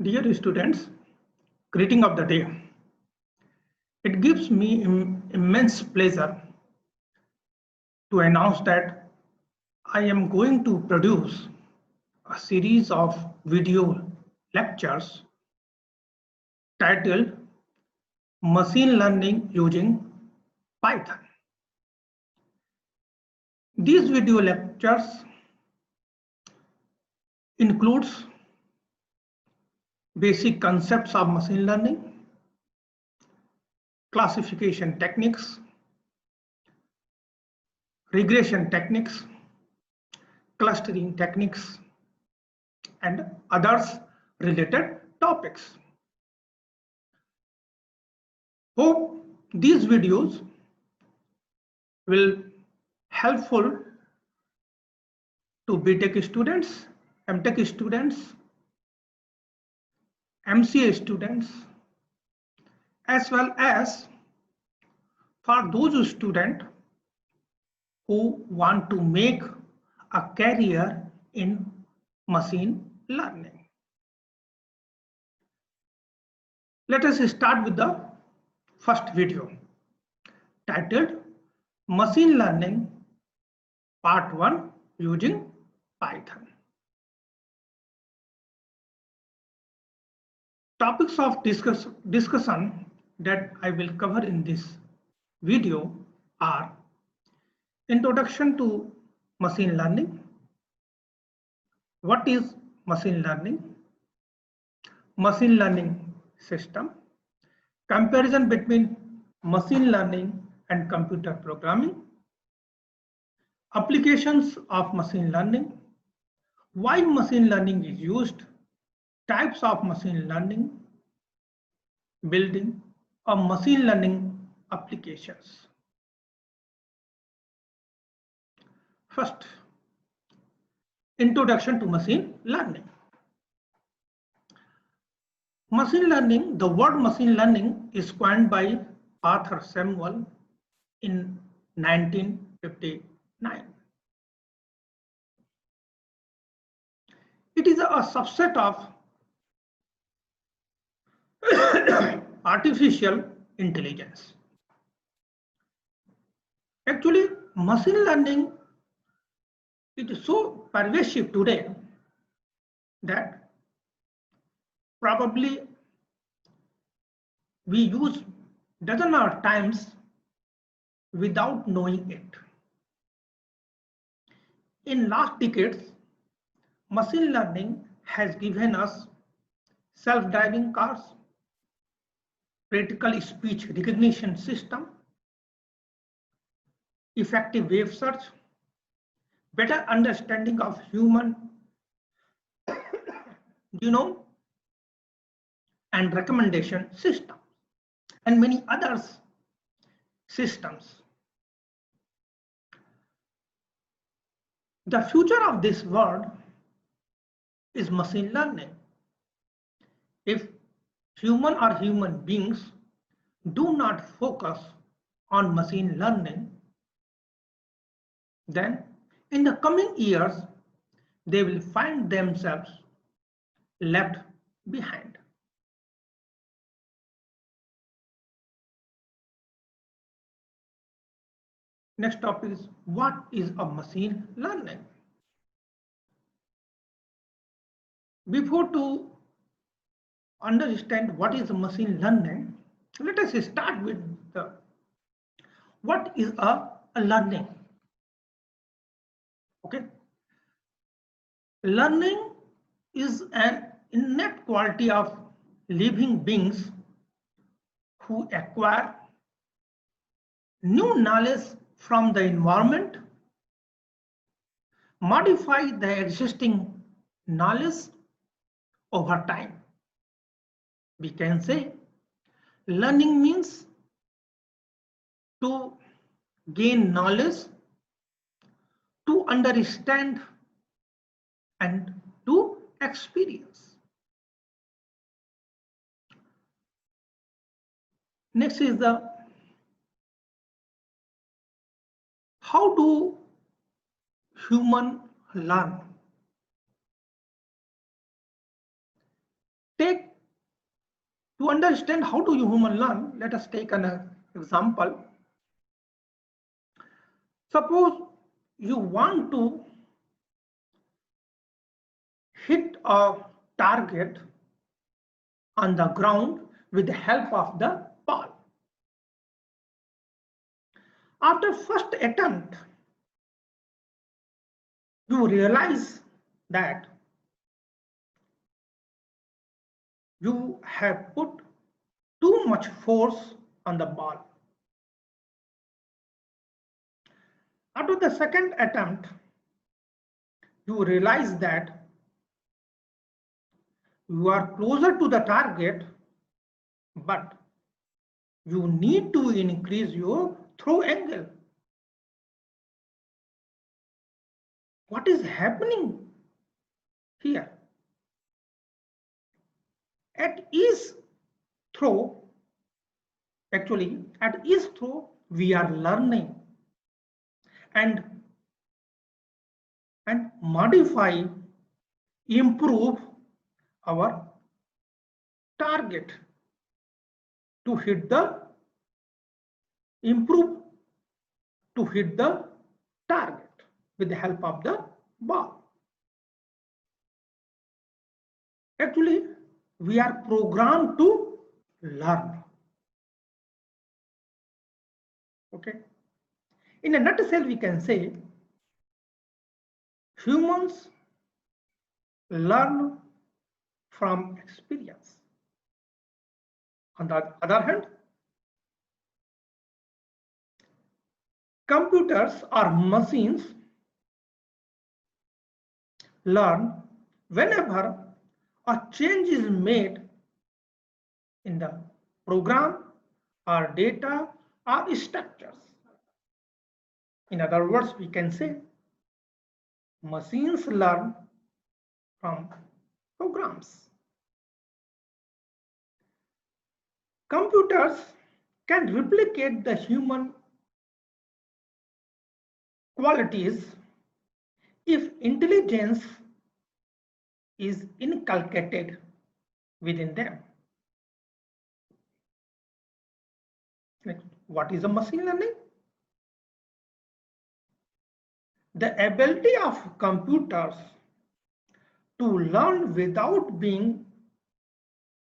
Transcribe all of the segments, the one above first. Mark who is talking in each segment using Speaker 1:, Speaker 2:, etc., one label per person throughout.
Speaker 1: Dear students, greeting of the day. It gives me immense pleasure to announce that I am going to produce a series of video lectures titled Machine Learning Using Python. These video lectures includes basic concepts of machine learning, classification techniques, regression techniques, clustering techniques, and others related topics. Hope these videos will helpful to BTech students, MTech students, MCA students, as well as for those students who want to make a career in machine learning. Let us start with the first video titled Machine Learning Part 1 Using Python. Topics of discussion that I will cover in this video are introduction to machine learning, what is machine learning system, comparison between machine learning and computer programming, applications of machine learning, why machine learning is used, types of machine learning, building of machine learning applications. First, introduction to machine learning. Machine learning, the word machine learning is coined by Arthur Samuel in 1959. It is a subset of artificial intelligence. Actually, machine learning is so pervasive today that probably we use dozen of times without knowing it. In last decades, machine learning has given us self-driving cars, practical speech recognition system, effective web search, better understanding of human genome and recommendation system, and many other systems. The future of this world is machine learning. If human beings do not focus on machine learning, then in the coming years, they will find themselves left behind. Next topic is what is a machine learning? Before to understand what is a machine learning, let us start with the what is a learning. Okay, learning is an innate quality of living beings who acquire new knowledge from the environment, modify the existing knowledge over time. We can say learning means to gain knowledge, to understand, and to experience. Next is the how do humans learn? Take To understand how do human learn, let us take an example. Suppose you want to hit a target on the ground with the help of the ball. After first attempt, you realize that you have put too much force on the ball. After the second attempt, you realize that you are closer to the target, but you need to increase your throw angle. What is happening here? At each throw, we are learning and modify, improve our target to hit the target with the help of the ball. Actually, we are programmed to learn. Okay. In a nutshell, we can say humans learn from experience. On the other hand, computers or machines learn whenever a change is made in the program or data or structures. In other words, we can say machines learn from programs. Computers can replicate the human qualities if intelligence is inculcated within them. Next, what is a machine learning? The ability of computers to learn without being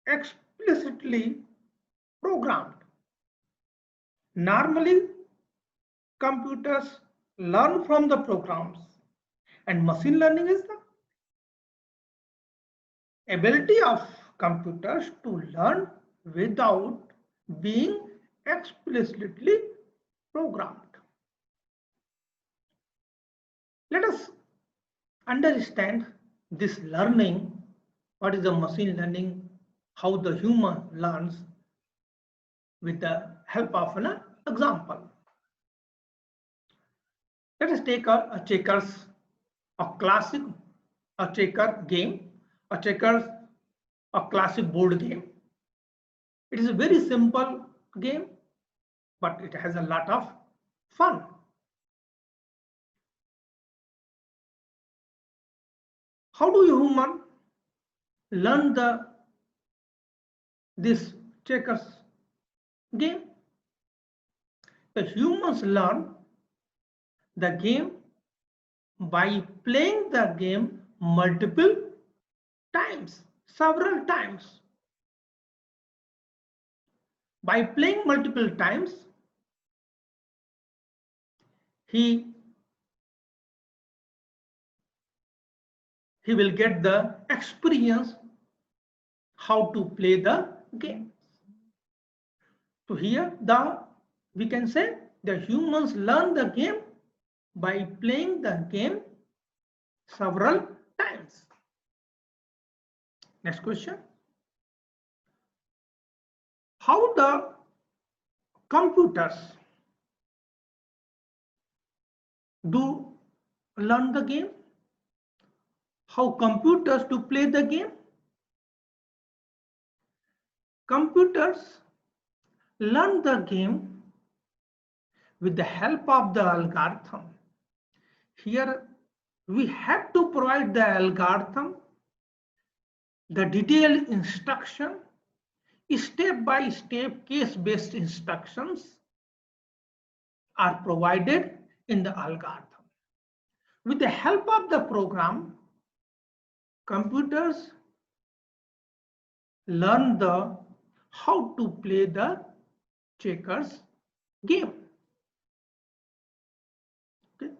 Speaker 1: explicitly programmed. Normally, computers learn from the programs, and machine learning is the ability of computers to learn without being explicitly programmed. Let us understand this learning, what is the machine learning, how the human learns with the help of an example. Let us take a checkers, a checker game, a classic board game. It is a very simple game, but it has a lot of fun. How do humans learn this checkers game? The humans learn the game by playing the game multiple times, several times. By playing multiple times, he will get the experience how to play the game. So here we can say the humans learn the game by playing the game several times. Next question. How the computers do learn the game? How computers do play the game? Computers learn the game with the help of the algorithm. Here we have to provide the algorithm, the detailed instruction step-by-step case-based instructions are provided in the algorithm. With the help of the program, computers learn how to play the checkers game. Okay.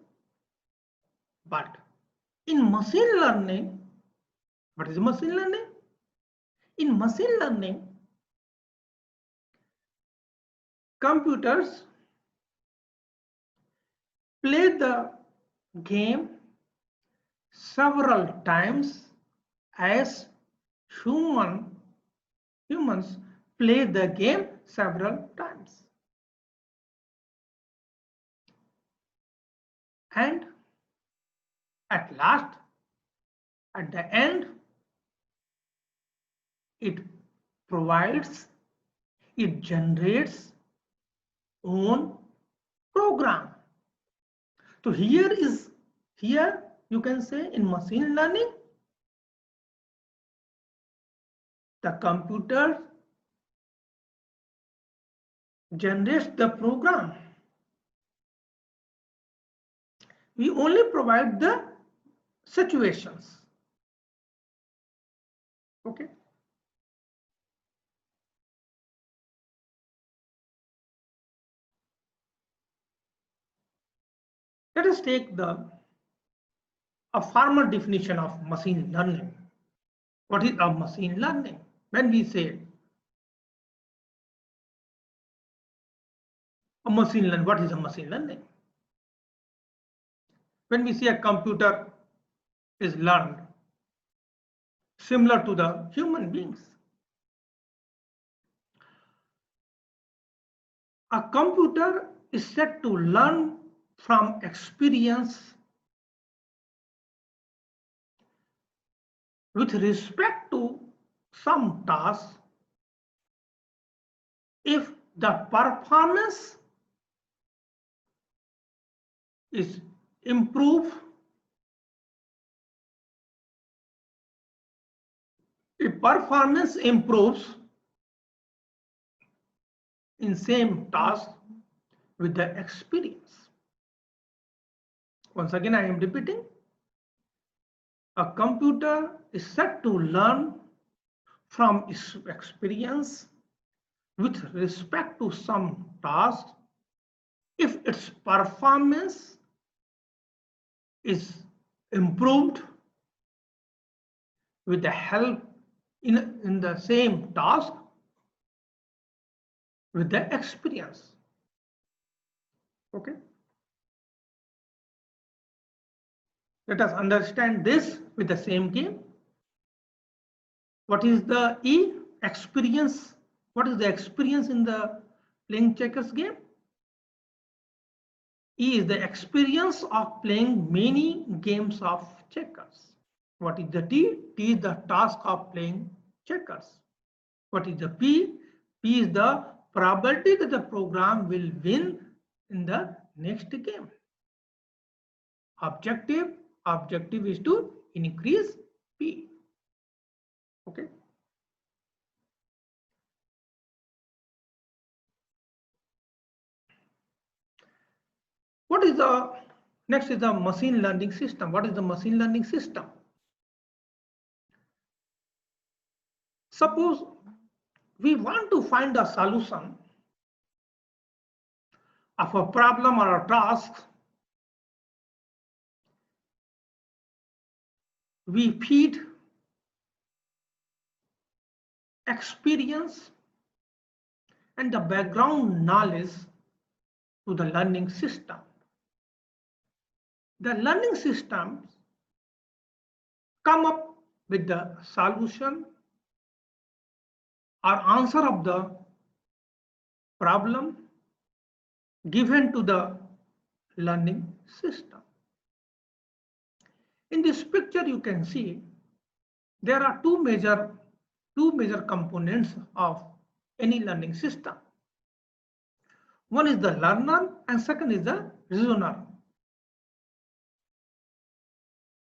Speaker 1: But in machine learning, what is machine learning? In machine learning, computers play the game several times as humans play the game several times. And at last, at the end, it generates own program. So here you can say in machine learning, the computer generates the program. We only provide the situations. Okay. Let us take a formal definition of machine learning. What is a machine learning? When we say a machine learning, what is a machine learning? When we say a computer is learned similar to the human beings, a computer is said to learn from experience with respect to some task if the performance is improved, if performance improves in same task with the experience. Once again, I am repeating. A computer is said to learn from its experience with respect to some task if its performance is improved with the help in the same task with the experience. Okay. Let us understand this with the same game. What is the experience? What is the experience in the playing checkers game? E is the experience of playing many games of checkers. What is the T? T is the task of playing checkers. What is the P? P is the probability that the program will win in the next game. Objective is to increase P. Okay. What is the next is the machine learning system. What is the machine learning system? Suppose we want to find a solution of a problem or a task. We feed experience and the background knowledge to the learning system. The learning systems come up with the solution or answer of the problem given to the learning system. In this picture, you can see there are two major components of any learning system. One is the learner and second is the reasoner.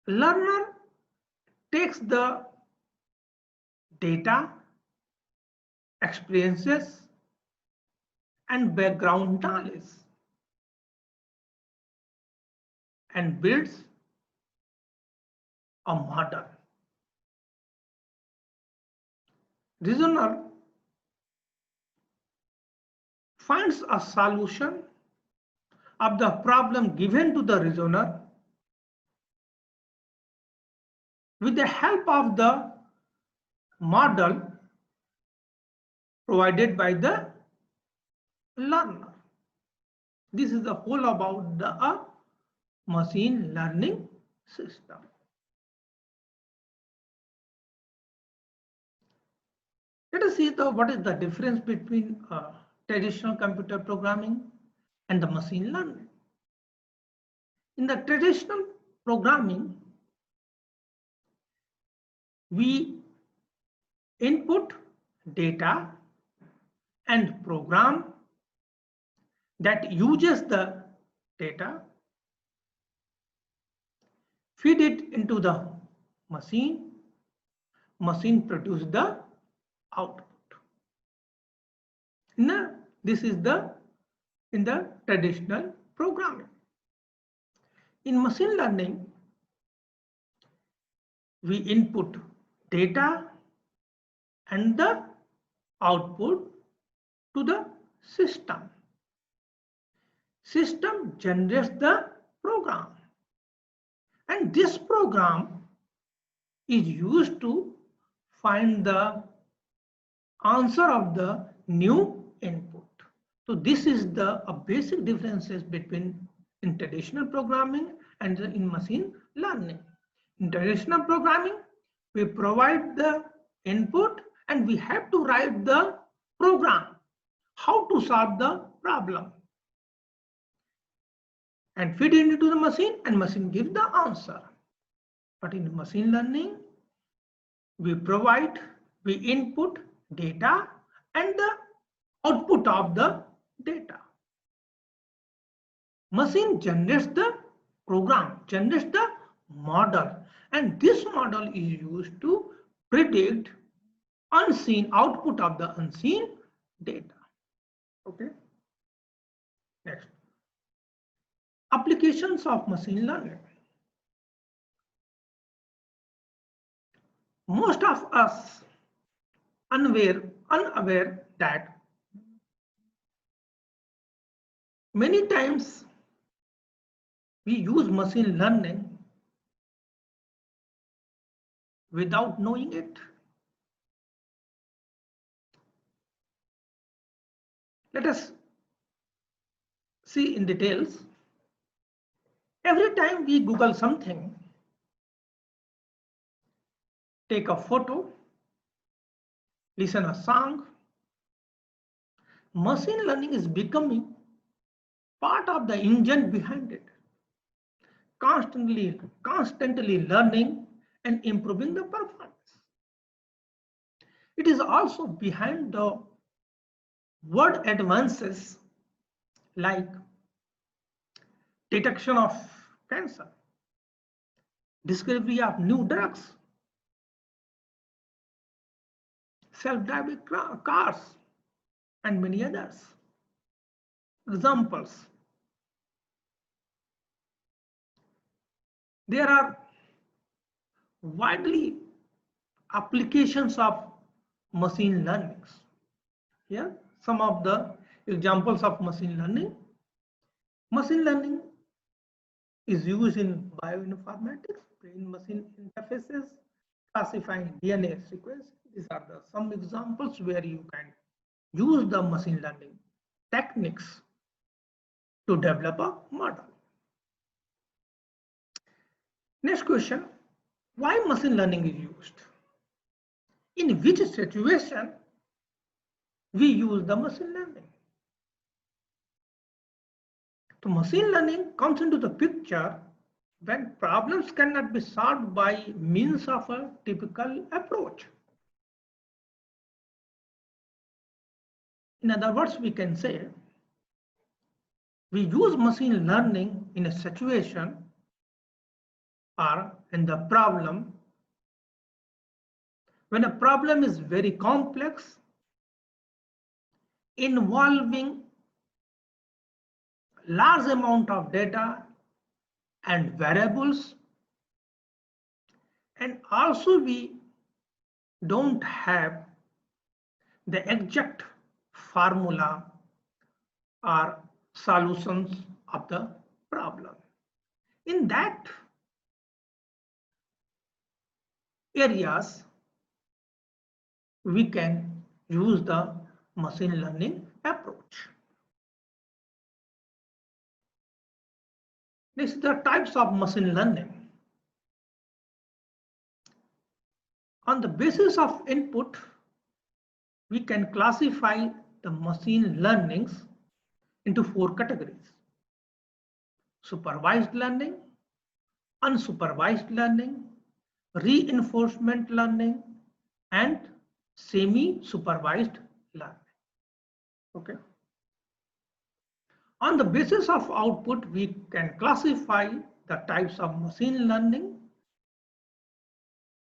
Speaker 1: Learner takes the data experiences, and background knowledge, and builds a model. Reasoner finds a solution of the problem given to the reasoner with the help of the model provided by the learner. This is the whole about the machine learning system. Let us see what is the difference between traditional computer programming and the machine learning. In the traditional programming, we input data and program that uses the data, feed it into the machine produce the output. Now, this is in the traditional programming. In machine learning, we input data and the output to the system. System generates the program, and this program is used to find the answer of the new input. So this is the basic differences between in traditional programming and in machine learning. In traditional programming, we provide the input and we have to write the program, how to solve the problem, and feed it into the machine, and machine gives the answer. But in machine learning, we input data and the output of the data. Machine generates the program, generates the model, and this model is used to predict unseen output of the unseen data. Okay. Next. Applications of machine learning. Most of us unaware that many times we use machine learning without knowing it. Let us see in details. Every time we Google something, take a photo, listen a song, machine learning is becoming part of the engine behind it, constantly learning and improving the performance. It is also behind the word advances like detection of cancer, discovery of new drugs, self-driving cars, and many others. Examples. There are widely applications of machine learning. Here, some of the examples of machine learning. Machine learning is used in bioinformatics, brain-machine interfaces, classifying DNA sequence. These are some examples where you can use the machine learning techniques to develop a model. Next question, why machine learning is used? In which situation we use the machine learning? So machine learning comes into the picture when problems cannot be solved by means of a typical approach. In other words, we can say we use machine learning in a situation or in the problem when a problem is very complex involving large amount of data and variables, and also we don't have the exact formula or solutions of the problem. In that areas, we can use the machine learning approach. Next, the types of machine learning. On the basis of input, we can classify the machine learnings into 4 categories: supervised learning, unsupervised learning, reinforcement learning, and semi-supervised learning. Okay. On the basis of output, we can classify the types of machine learning: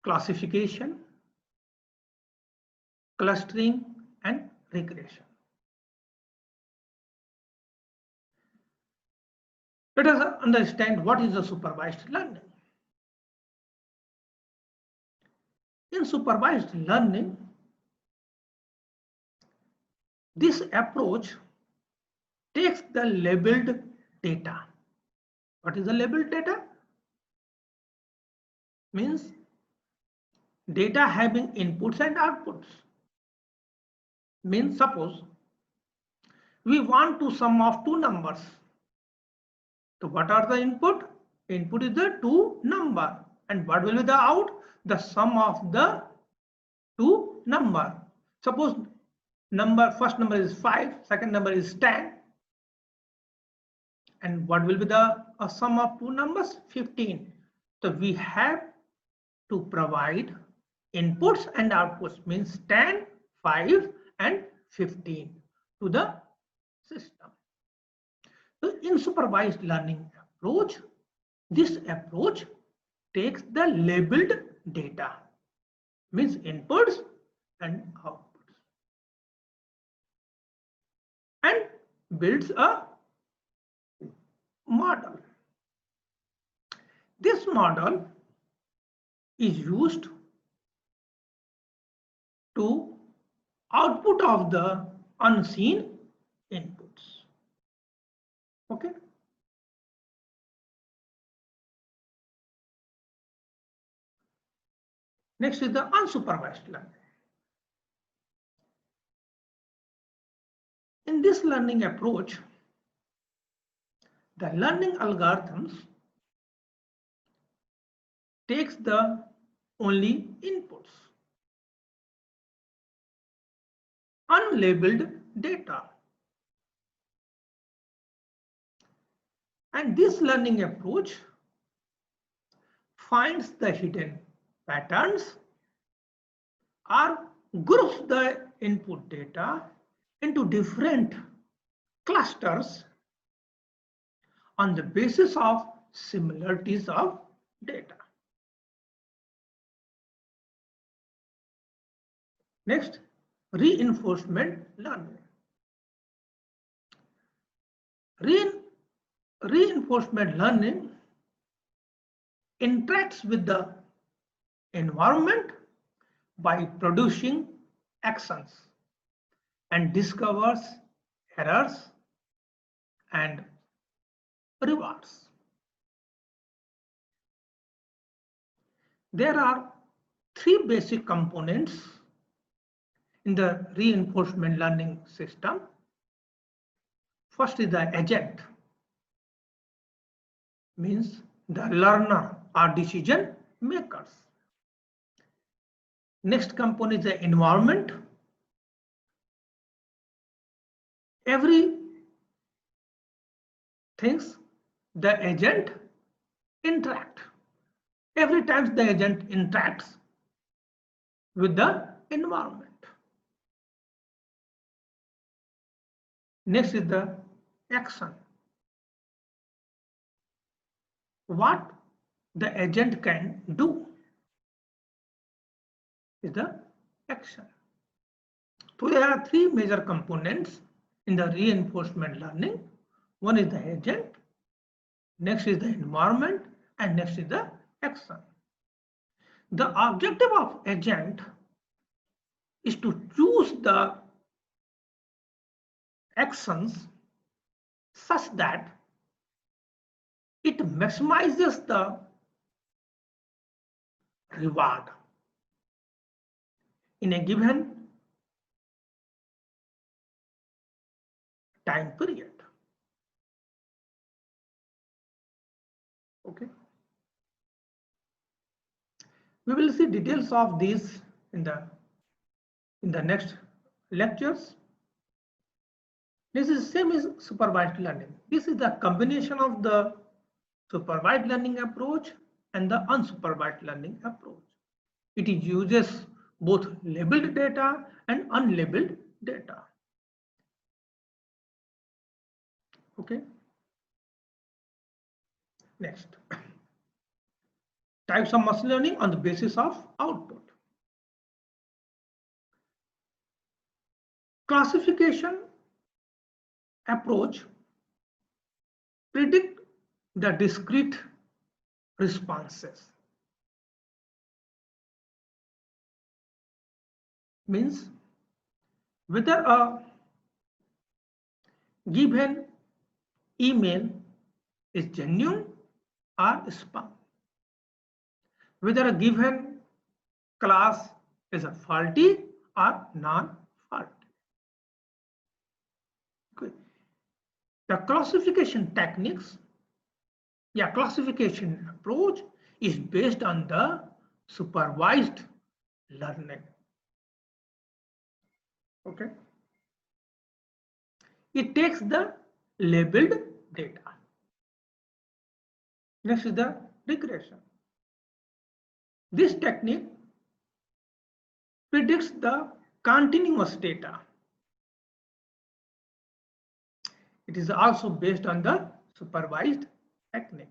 Speaker 1: classification, clustering, and regression. Let us understand what is the supervised learning. In supervised learning, this approach takes the labeled data. What is the labeled data? Means data having inputs and outputs. Means suppose we want to sum of 2 numbers. So what are the input? Input is the 2 number. And what will be the out? The sum of the 2 number. Suppose first number is 5, second number is 10. And what will be the sum of 2 numbers? 15. So we have to provide inputs and outputs, means 10, 5 and 15 to the system. So in supervised learning approach, this approach takes the labeled data, means inputs and outputs, and builds a model. This model is used to output of the unseen inputs. Okay. Next is the unsupervised learning. In this learning approach, the learning algorithms takes the only inputs, unlabeled data. And this learning approach finds the hidden patterns or groups the input data into different clusters on the basis of similarities of data. Next, reinforcement learning. Reinforcement learning interacts with the environment by producing actions and discovers errors and rewards. There are 3 basic components in the reinforcement learning system. First is the agent, means the learner or decision makers. Next component is the environment. Every things the agent interact. Every time the agent interacts with the environment. Next is the action. What the agent can do is the action. So there are three major components in the reinforcement learning. One is the agent, next is the environment, and next is the action. The objective of agent is to choose the actions such that it maximizes the reward in a given time period. Okay. We will see details of these in the next lectures. This is same as supervised learning. This is the combination of the supervised learning approach and the unsupervised learning approach. It uses both labeled data and unlabeled data. Okay. Next. Types of machine learning on the basis of output. Classification approach predict the discrete responses. Means whether a given email is genuine or spam, whether a given class is a faulty or non-faulty. Okay. The classification techniques, classification approach is based on the supervised learning. Okay. It takes the labeled data. Next is the regression. This technique predicts the continuous data. It is also based on the supervised technique.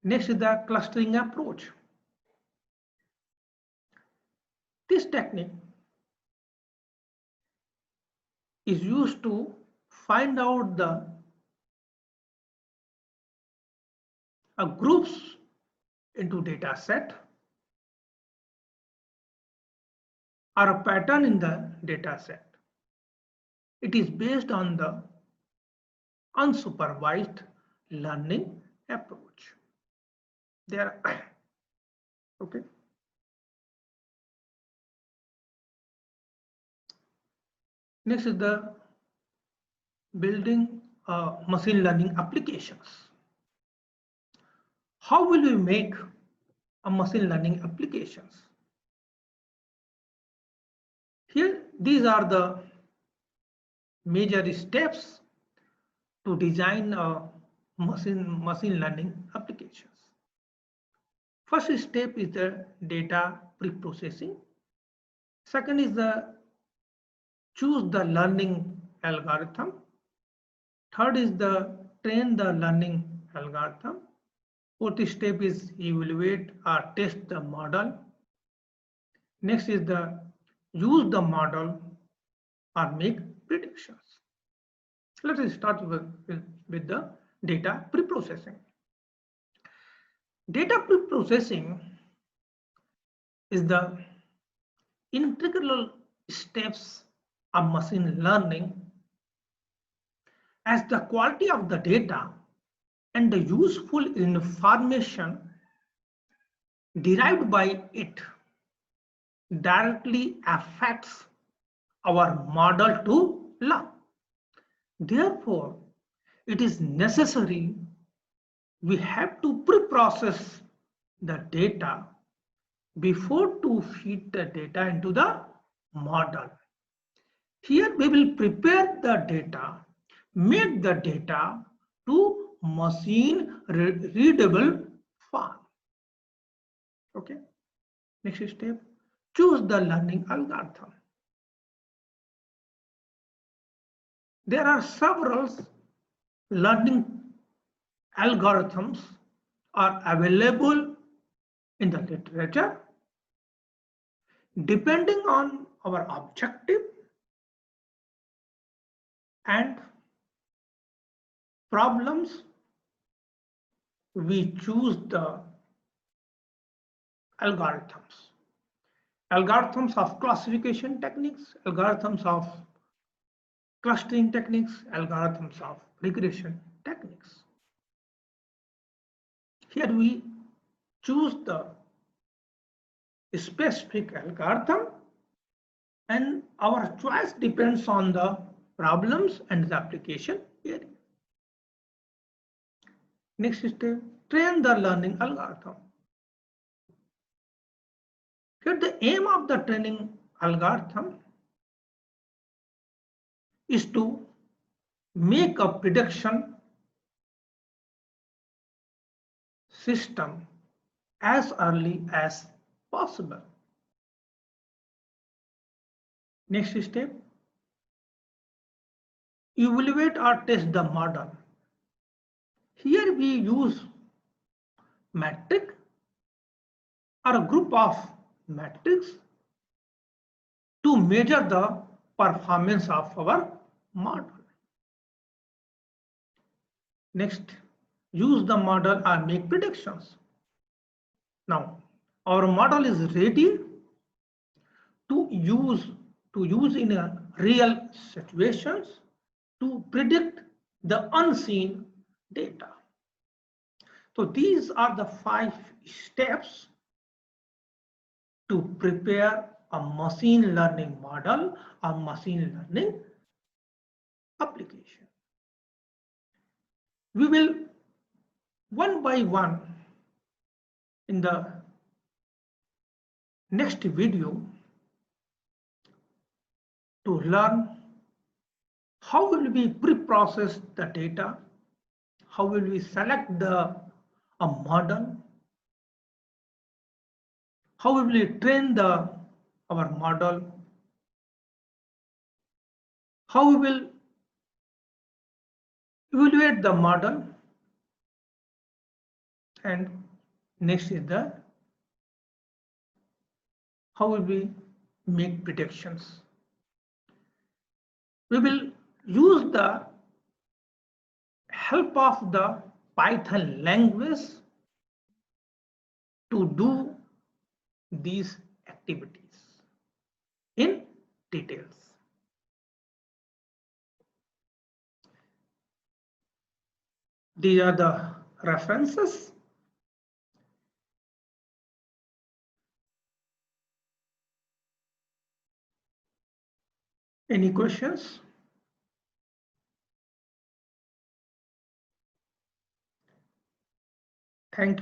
Speaker 1: Next is the clustering approach. This technique is used to find out the groups into data set or a pattern in the data set. It is based on the unsupervised learning approach. There, okay. Next is the building machine learning applications. How will we make a machine learning applications? Here, these are the major steps to design a machine learning applications. First step is the data pre-processing. Second is the choose the learning algorithm. Third is the train the learning algorithm. Fourth step is evaluate or test the model. Next is the use the model or make predictions. Let us start with the data pre-processing. Data pre-processing is the integral steps of machine learning, as the quality of the data and the useful information derived by it directly affects our model to learn. Therefore, it is necessary we have to pre-process the data before to feed the data into the model. Here we will prepare the data, make the data to machine readable form. Okay. Next step, choose the learning algorithm. There are several learning algorithms are available in the literature. depending on our objective and problems, we choose the algorithms. Algorithms of classification techniques, algorithms of clustering techniques, algorithms of regression techniques. Here we choose the specific algorithm and our choice depends on the problems and the application area. Next step, train the learning algorithm. Here the aim of the training algorithm is to make a prediction system as early as possible. Next step, evaluate or test the model. Here we use metric or a group of metrics to measure the performance of our model. Next, use the model and make predictions. Now, our model is ready to use in a real situations to predict the unseen data. So these are the 5 steps to prepare a machine learning model or machine learning application. We will one by one in the next video to learn how will we pre-process the data, how will we select a model, how will we train our model, how we will evaluate the model, and next is the how will we make predictions. We will use the help of the Python language to do these activities in details. These are the references. Any questions? Thank you.